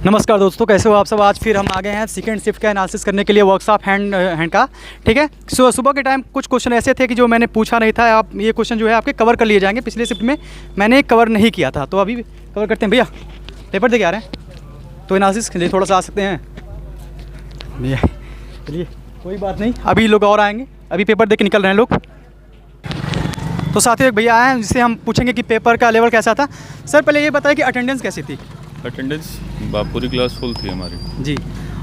नमस्कार दोस्तों, कैसे हो आप सब। आज फिर हम आ गए हैं सेकंड शिफ्ट का एनालिसिस करने के लिए वर्कशॉप हैंड का। ठीक है, सुबह के टाइम कुछ क्वेश्चन ऐसे थे कि जो मैंने पूछा नहीं था। आप ये क्वेश्चन जो है आपके कवर कर लिए जाएंगे। पिछले शिफ्ट में मैंने कवर नहीं किया था, तो अभी कवर करते हैं। भैया पेपर दे के आ रहे हैं तो एनालिसिस के लिए थोड़ा सा आ सकते हैं भैया। चलिए कोई बात नहीं, अभी लोग और आएंगे, अभी पेपर दे के निकल रहे हैं लोग। तो साथ ही एक भैया आए हैं जिससे हम पूछेंगे कि पेपर का लेवल कैसा था। सर पहले ये बताइए कि अटेंडेंस कैसी थी। अटेंडेंस पूरी क्लास फुल थी हमारी जी,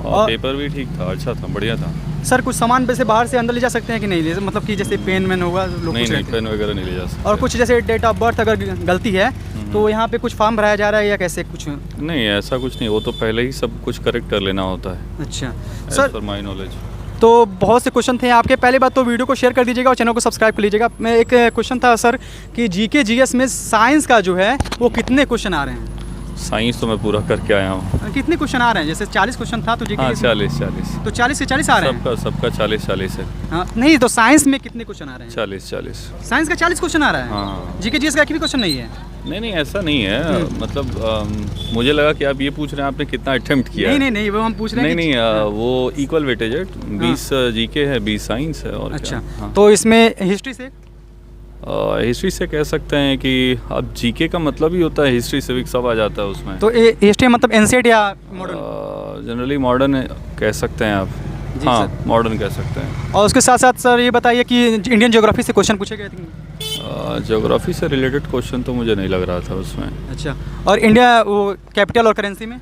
और पेपर भी ठीक था, अच्छा था, बढ़िया था। सर कुछ सामान वैसे बाहर से अंदर ले जा सकते हैं कि नहीं ले, मतलब कि जैसे पेन मैन होगा लोग नहीं पेन वगैरह नहीं ले जा सकते। और कुछ जैसे डेट ऑफ बर्थ अगर गलती है तो यहाँ पे कुछ फॉर्म भराया जा रहा है या कैसे कुछ। नहीं ऐसा कुछ नहीं, वो तो पहले ही सब कुछ करेक्ट कर लेना होता है। अच्छा सर फॉर माय नॉलेज। तो बहुत से क्वेश्चन थे आपके। पहले बात तो वीडियो को शेयर कर दीजिएगा और चैनल को सब्सक्राइब कर लीजिएगा। मैं एक क्वेश्चन था सर कि जीके जीएस में साइंस का जो है वो कितने क्वेश्चन आ रहे हैं। साइंस तो मैं पूरा करके आया हूँ। कितने क्वेश्चन आ रहे हैं, जैसे 40 क्वेश्चन था तो जीके हाँ 40 तो 40 से 40 आ रहे हैं सबका 40 है। हाँ नहीं, तो साइंस में कितने क्वेश्चन आ रहे हैं। 40 साइंस का 40 क्वेश्चन आ रहा है। हाँ जीके जीएस का एक भी क्वेश्चन नहीं है। नहीं ऐसा नहीं है, मतलब मुझे लगा कि आप ये पूछ रहे हैं आपने कितना अटेम्प्ट किया। नहीं वो हम पूछ रहे हैं नहीं वो इक्वल वेटेज है, 20 जीके है 20 साइंस है। और अच्छा हाँ। तो इसमें हिस्ट्री से हिस्ट्री से कह सकते हैं कि अब जीके का मतलब ही होता है हिस्ट्री सिविक्स सब आ जाता है उसमें। तो हिस्ट्री मतलब एंशिएंट या मॉडर्न। जनरली मॉडर्न कह सकते हैं आप। हाँ मॉडर्न कह सकते हैं। और उसके साथ साथ सर ये बताइए कि इंडियन ज्योग्राफी से क्वेश्चन पूछे गए थे। ज्योग्राफी से रिलेटेड क्वेश्चन तो मुझे नहीं लग रहा था उसमें। अच्छा, और इंडिया वो कैपिटल और करेंसी में।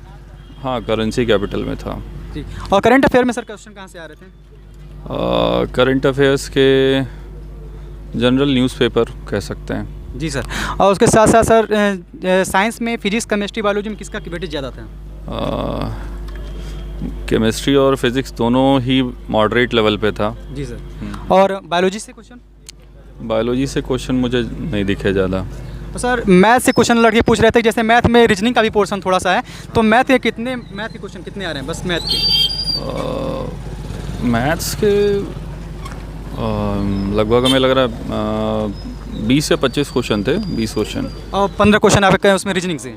हाँ करेंसी कैपिटल में था जी। और करंट अफेयर में सर क्वेश्चन कहाँ से आ रहे थे। करंट अफेयर्स के जनरल न्यूज़पेपर कह सकते हैं। जी सर। और उसके साथ साथ सर साइंस में फिजिक्स केमिस्ट्री बायोलॉजी में किसका वेटेज ज़्यादा था। केमिस्ट्री और फिजिक्स दोनों ही मॉडरेट लेवल पे था। जी सर। और बायोलॉजी से क्वेश्चन। बायोलॉजी से क्वेश्चन मुझे नहीं दिखे ज़्यादा। तो सर मैथ से क्वेश्चन लड़के पूछ रहे थे, जैसे मैथ में रीजनिंग का भी पोर्शन थोड़ा सा है, तो मैथ के क्वेश्चन कितने आ रहे हैं बस मैथ के। मैथ्स के लगभग हमें लग रहा है 20 से 25 क्वेश्चन थे, 20 क्वेश्चन और 15 क्वेश्चन आप कहें उसमें रीजनिंग से।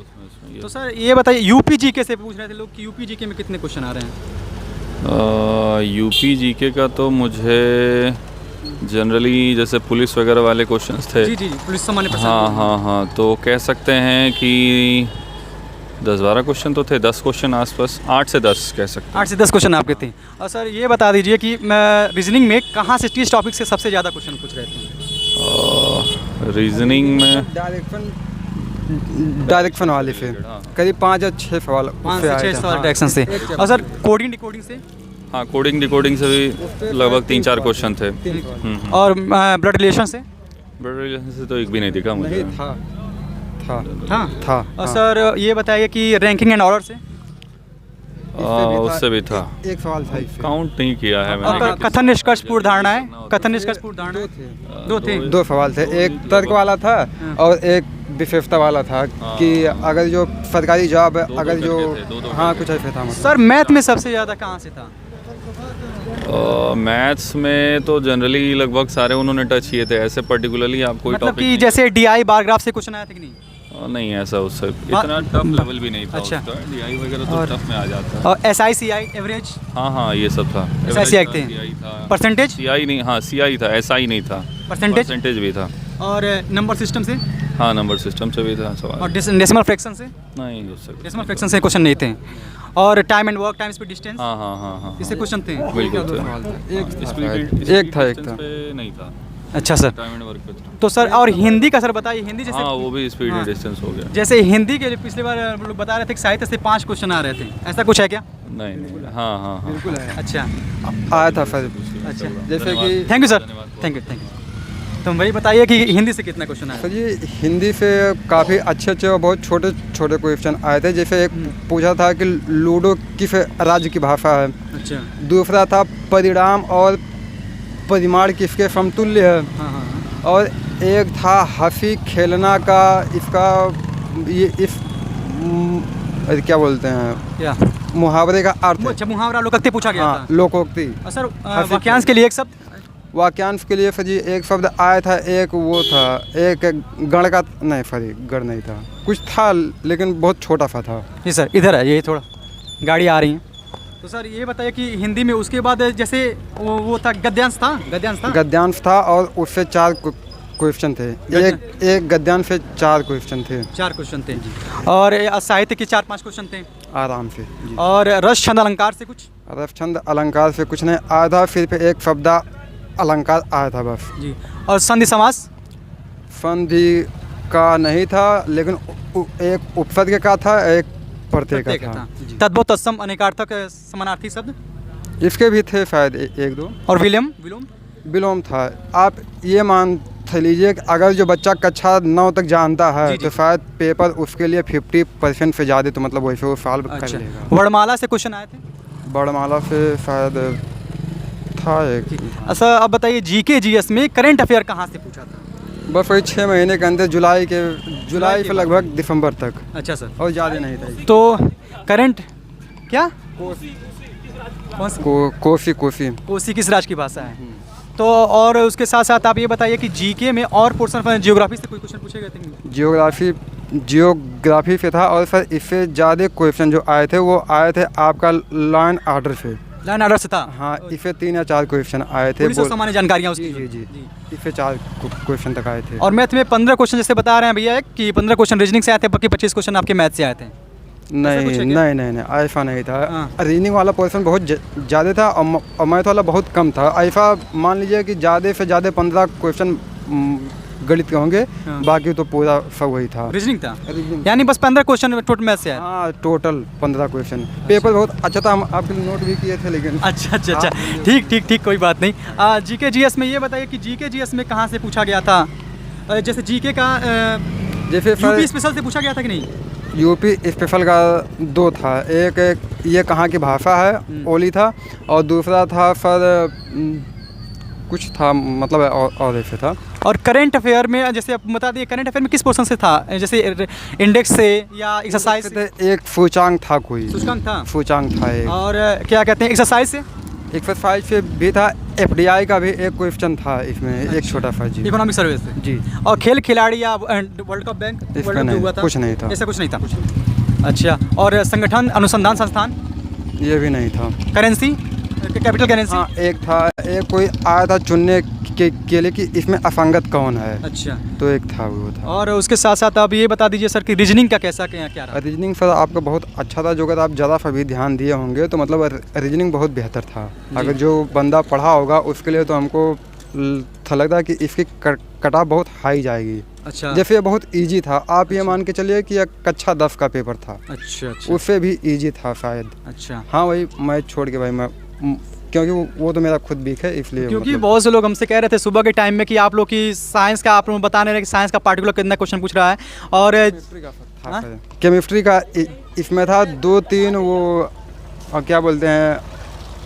तो सर ये बताइए यूपी जीके से पूछ रहे थे लोग कि यूपी जीके में कितने क्वेश्चन आ रहे हैं। यूपी जीके का तो मुझे जनरली जैसे पुलिस वगैरह वाले क्वेश्चंस थे। जी पुलिस सामान्य प्रश्न। हाँ तो कह सकते हैं कि 10-12 क्वेश्चन तो थे, 10 क्वेश्चन आसपास, 8 से 10 कह सकते हैं। 8 से 10 क्वेश्चन आपके थे। और सर ये बता दीजिए कि रीजनिंग में कहाँ से किस टॉपिक से सबसे ज़्यादा क्वेश्चन पूछ रहे थे। रीजनिंग में डायरेक्शन वाले से करीब 5 या 6 सवाल 5 से 6 सवाल डायरेक्शन से। और सर कोडिंग डिकोडिंग से। हाँ कोडिंग डिकोडिंग से भी लगभग 3-4 क्वेश्चन थे। और ब्लड रिलेशन से। ब्लड रिलेशन से तो एक भी नहीं दिखा मुझे। था। और सर ये बताइए कि रैंकिंग एंड ऑर्डर से। उससे भी था, एक सवाल था, काउंट नहीं किया है मैंने। और कथन निष्कर्ष पूर्ण धारणा है, कथन निष्कर्ष पूर्ण धारणा दो थे। 2 सवाल थे, एक तर्क वाला था और एक विशेषता वाला था कि अगर जो सरकारी जॉब अगर जो हाँ कुछ ऐसा था। सर मैथ में सबसे ज़्यादा कहाँ से था। मैथ्स में तो जनरली लगभग सारे उन्होंने टच किए थे, ऐसे पर्टिकुलरली आप कोई मतलब टॉपिक कि जैसे डीआई बार ग्राफ से क्वेश्चन आया था कि नहीं। नहीं ऐसा उससे इतना टफ लेवल भी नहीं था। अच्छा। डीआई वगैरह तो टफ में आ जाता है। और SICI एवरेज। हाँ ये सब था। SICI थे। परसेंटेज। CI नहीं, हाँ CI था, SI नहीं था। परसेंटेज भी था। और नंबर सिस्टम से। हाँ नंबर सिस्टम से भी था सवाल। और डेसिमल फ्रैक्शन से। नहीं उससे डेसिमल फ्रैक्शन से क्वेश्चन नहीं थे। और time and work, time speed distance. हाँ इससे क्वेश्चन थे। बिल्कुल एक था नहीं था। अच्छा सर। टाइम एंड वर्क पे था। तो सर और हिंदी का सर बताइए, हिंदी जैसे। हाँ वो भी स्पीड डिस्टेंस हो गया। जैसे हिंदी के पिछली बार लोग बता रहे थे कि साहित्य से 5 क्वेश्चन आ रहे थे, ऐसा कुछ है क्या। नहीं हाँ बिल्कुल है। अच्छा आया था सर। अच्छा जैसे कि thank you sir, thank you. तो भाई बताइए कि हिंदी से कितना क्वेश्चन आया। सर जी हिंदी से काफ़ी अच्छे और बहुत छोटे क्वेश्चन आए थे। जैसे एक पूछा था कि लूडो किस राज्य की भाषा है। अच्छा। दूसरा था परिणाम और परिमाण किसके समतुल्य है। हाँ। और एक था हंसी खेलना का इसका ये इस क्या बोलते हैं क्या मुहावरे का अर्थ। अच्छा मुहावरा लोकोक्ति पूछा गया था। लोकोक्ति। सर वाक्यांश के लिए एक शब्द। वाक्यांश के लिए सर जी एक शब्द आया था, एक वो था, एक गण का नहीं सॉरी गण नहीं था, कुछ था लेकिन बहुत छोटा सा था। जी सर इधर है, यही थोड़ा गाड़ी आ रही है। तो सर ये बताइए कि हिंदी में उसके बाद जैसे वो था गद्यांश था। गद्यांश था और उससे 4 क्वेश्चन थे। एक गद्यांश से 4 क्वेश्चन थे। 4 क्वेश्चन थे और साहित्य के 4-5 क्वेश्चन थे आराम से जी। और रस छंद अलंकार से कुछ? रस छंद अलंकार से कुछ नहीं आया था, सिर्फ एक शब्द अलंकार आया था बस जी। और संधि समास? संधि का नहीं था, लेकिन एक उपसर्ग का था, एक प्रत्यय का था। तद्भव तत्सम अनेकार्थक समानार्थी शब्द इसके भी थे शायद 1-2। और विलोम? विलोम था। आप ये मान लीजिए कि अगर जो बच्चा कक्षा 9 तक जानता है तो शायद पेपर उसके लिए 50% से ज़्यादा, तो मतलब वैसे वो सॉल्व कर लेगा। वर्णमाला से क्वेश्चन आए थे? वर्णमाला से शायद था एक। अच्छा, अब बताइए जीके जीएस में करंट अफेयर कहाँ से पूछा था? बस वही 6 महीने के अंदर, जुलाई से लगभग दिसंबर तक। अच्छा सर, और ज़्यादा नहीं था। तो करंट क्या कोसी किस राज्य की भाषा है? तो और उसके साथ साथ आप ये बताइए कि जीके में और पोर्शन जियोग्राफी से कोई क्वेश्चन पूछे गए थे? जियोग्राफी से था, और सर इससे ज़्यादा क्वेश्चन जो आए थे वो आए थे आपका लाइन आर्डर से। लाइन आर्डर से था? हाँ, इससे 3 या 4 क्वेश्चन आए थे। सामान्य जानकारियाँ उसकी? जी। इससे 4 क्वेश्चन तक आए थे। और मैथ में 15 क्वेश्चन जैसे बता रहे हैं भैया कि 15 क्वेश्चन रीजनिंग से आए थे, बाकी 25 क्वेश्चन आपके मैथ से आए थे? नहीं ऐसा नहीं था। रीजनिंग वाला पोर्शन बहुत ज़्यादा था और मैथ वाला बहुत कम था। ऐसा मान लीजिए कि ज़्यादा से ज़्यादा 15 क्वेश्चन गणित के होंगे, बाकी तो पूरा सब वही था। रीजनिंग था, यानी बस 15 क्वेश्चन टोटल मैथ से आए? हाँ, टोटल 15 क्वेश्चन। पेपर बहुत अच्छा था, हम आपके लिए नोट भी किए थे लेकिन। अच्छा, ठीक, कोई बात नहीं। जीके जीएस में ये बताइए कि जीके जीएस में कहाँ से पूछा गया था? जैसे जीके का जैसे यूपी स्पेशल से पूछा गया था कि नहीं? यूपी स्पेशल का 2 था। एक ये कहाँ की भाषा है, ओली था, और दूसरा था सर कुछ था, मतलब और ऐसे था। और करंट अफेयर में जैसे आप बता दिए, करंट अफेयर में किस पोर्शन से था? जैसे इंडेक्स से या एक्सरसाइज से? एक सूचांक था, कोई सूचांक था एक। और क्या कहते हैं एक्सरसाइज से? एक्सरसाइज से भी था। एफडीआई का भी एक क्वेश्चन था इसमें। अच्छा। एक छोटा सा जी। इकोनॉमिक सर्वे से जी। और खेल खिलाड़ी या वर्ल्ड कप बैंक हुआ था? कुछ नहीं था, ऐसा कुछ नहीं था। अच्छा, और संगठन अनुसंधान संस्थान? ये भी नहीं था। Currency, capital currency? हाँ, एक था। एक कोई आया था चुनने के लिए कि इसमें असंगत कौन है। अच्छा, तो एक था, वो था। और उसके साथ साथ आप ये बता दीजिए सर कि रीजनिंग का कैसा क्या रहा? रीजनिंग सर आपका बहुत अच्छा था। जो अगर आप ज़्यादा सा भी ध्यान दिए होंगे तो मतलब रीजनिंग बहुत बेहतर था। अगर जो बंदा पढ़ा होगा उसके लिए तो हमको था लगता है कि इसकी कट ऑफ बहुत हाई जाएगी। अच्छा, जैसे ये बहुत इजी था। आप ये मान के चलिए कि कक्षा 10 का पेपर था। अच्छा, उससे भी इजी था शायद। अच्छा, हाँ, वही मैं छोड़ के भाई मैं, क्योंकि वो तो मेरा खुद वीक है इसलिए। क्योंकि बहुत से लोग हमसे कह रहे थे सुबह के टाइम में कि आप लोग की साइंस का, आप लोग बता नहीं रहे कि साइंस का पार्टिकुलर कितना क्वेश्चन पूछ रहा है। और केमिस्ट्री का इसमें था 2-3 वो क्या बोलते हैं,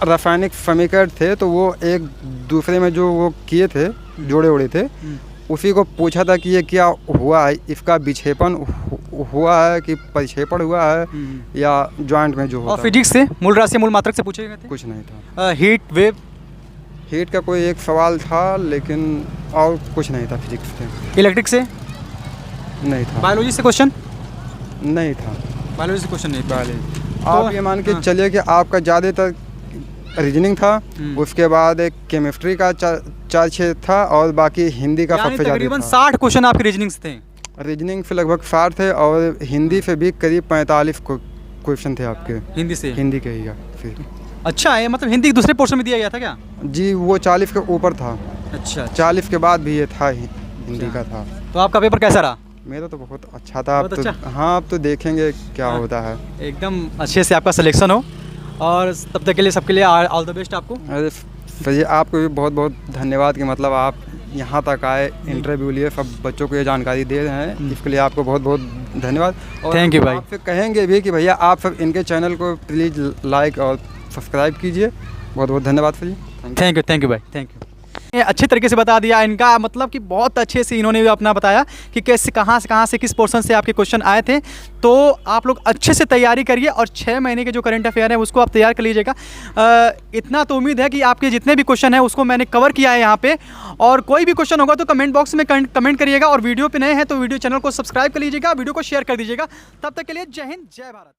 रासायनिक समीकरण थे, तो वो एक दूसरे में जो वो किए थे, जोड़े उड़े थे, उसी को पूछा था कि ये क्या हुआ है, इसका विक्षेपण हुआ है कि परिक्षेपण हुआ है या जॉइंट में जो होता है। और फिजिक्स से मूल राशि मूल मात्रक से पूछे गए थे? कुछ नहीं था। Heat wave? हीट का कोई एक सवाल था, लेकिन और कुछ नहीं था फिजिक्स से। इलेक्ट्रिक से? नहीं था। बायोलॉजी से क्वेश्चन? नहीं था। बायोलॉजी से क्वेश्चन नहीं था। आप ये मान के चलिए कि आपका ज़्यादातर रीजनिंग था, उसके बाद एक केमिस्ट्री का 4-6 था, और बाकी हिंदी का सबसे ज़्यादा। तकरीबन 60 क्वेश्चन आपके रीजनिंग से थे? रीजनिंग से लगभग 60 थे, और हिंदी से भी करीब 45 क्वेश्चन थे आपके। हिंदी से? हिंदी के ही फिर। अच्छा है, मतलब हिंदी दूसरे पोर्शन में दिया गया था क्या? जी, वो 40 के ऊपर था। अच्छा, 40 के बाद भी ये था, हिंदी का था। तो आपका पेपर कैसा रहा? मेरा तो बहुत अच्छा था। आप तो हाँ, आप तो देखेंगे क्या होता है। एकदम अच्छे से आपका सिलेक्शन हो, और तब तक के लिए सबके लिए ऑल द बेस्ट आपको। अरे भैया, आपको भी बहुत बहुत धन्यवाद कि मतलब आप यहाँ तक आए, इंटरव्यू लिए, सब बच्चों को ये जानकारी दे रहे हैं, इसके लिए आपको बहुत बहुत धन्यवाद। और थैंक यू भाई। आपसे कहेंगे भी कि भैया आप सब इनके चैनल को प्लीज़ लाइक और सब्सक्राइब कीजिए। बहुत बहुत धन्यवाद भैया। थैंक यू भाई, थैंक यू। अच्छे तरीके से बता दिया इनका, मतलब कि बहुत अच्छे से इन्होंने भी अपना बताया कि कैसे कहाँ से किस पोर्शन से आपके क्वेश्चन आए थे। तो आप लोग अच्छे से तैयारी करिए, और 6 महीने के जो करंट अफेयर है उसको आप तैयार कर लीजिएगा। इतना तो उम्मीद है कि आपके जितने भी क्वेश्चन हैं उसको मैंने कवर किया है यहाँ पे, और कोई भी क्वेश्चन होगा तो कमेंट बॉक्स में कमेंट करिएगा, और वीडियो पे नए हैं तो वीडियो चैनल को सब्सक्राइब कर लीजिएगा, वीडियो को शेयर कर दीजिएगा। तब तक के लिए जय हिंद, जय भारत।